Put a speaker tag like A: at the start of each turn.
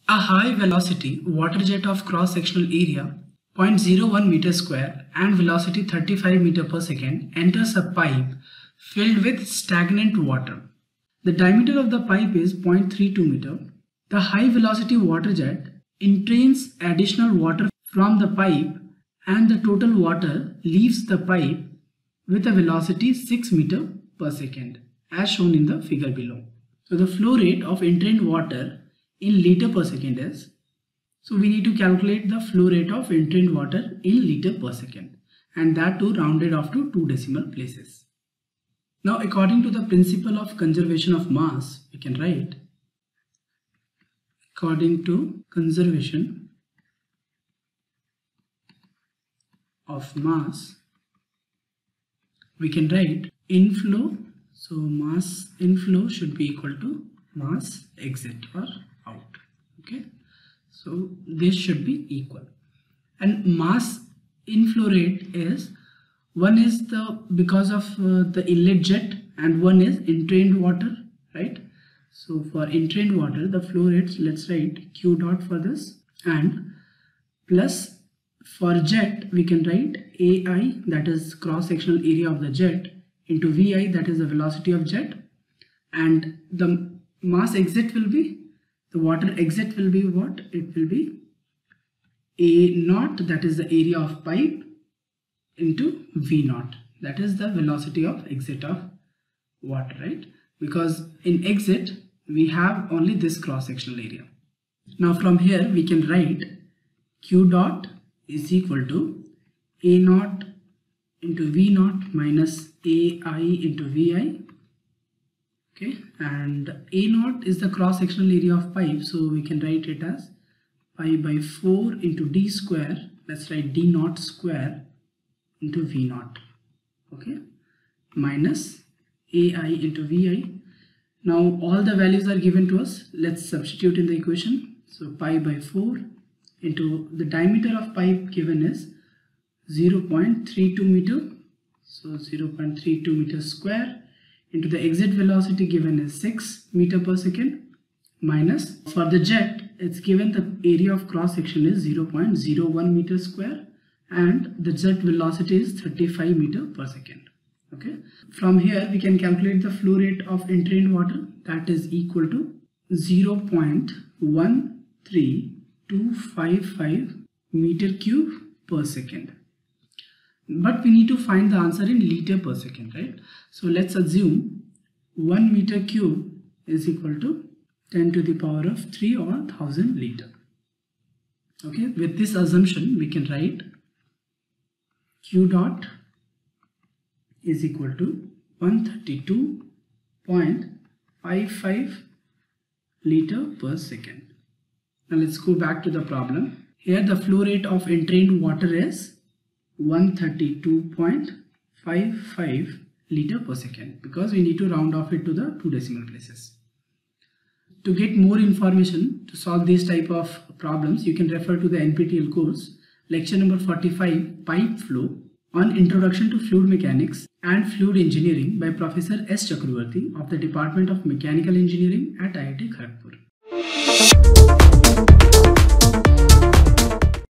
A: A high velocity water jet of cross-sectional area 0.01 meter square and velocity 35 meter per second enters a pipe filled with stagnant water. The diameter of the pipe is 0.32 meter. The high velocity water jet entrains additional water from the pipe and the total water leaves the pipe with a velocity 6 meter per second as shown in the figure below. So the flow rate of entrained water in liter per second is, so we need to calculate the flow rate of entrained water in liter per second, and that too rounded off to 2 decimal places. Now according to the principle of conservation of mass, we can write, according to conservation of mass, we can write inflow, so mass inflow should be equal to mass exit or out. Okay, so this should be equal, and mass inflow rate is, one is the because of the inlet jet and one is entrained water, right? So for entrained water the flow rates, let's write Q dot for this, and plus for jet we can write AI, that is cross sectional area of the jet, into VI, that is the velocity of jet, and the mass exit will be, the water exit will be what? It will be A naught, that is the area of pipe, into V naught, that is the velocity of exit of water, right? Because in exit we have only this cross sectional area. Now from here we can write Q dot is equal to A naught into V naught minus AI into VI. Okay, and A naught is the cross sectional area of pipe, so we can write it as pi by 4 into D square, let's write D naught square into V naught, okay, minus AI into VI. Now all the values are given to us, let's substitute in the equation. So pi by 4 into the diameter of pipe given is 0.32 meter, so 0.32 meter square, into the exit velocity given is 6 meter per second, minus for the jet it's given the area of cross section is 0.01 meter square and the jet velocity is 35 meter per second. Okay, from here we can calculate the flow rate of entrained water, that is equal to 0.13255 meter cube per second. But we need to find the answer in liter per second, right? So let's assume 1 meter cube is equal to 10 to the power of 3 or 1000 liter. Okay, with this assumption we can write Q dot is equal to 132.55 liter per second. Now let's go back to the problem. Here the flow rate of entrained water is 132.55 liter per second, because we need to round off it to the 2 decimal places. To get more information to solve these type of problems, you can refer to the NPTEL course lecture number 45, pipe flow, on Introduction to Fluid Mechanics and Fluid Engineering by Professor S. Chakravarti of the Department of Mechanical Engineering at IIT Kharagpur.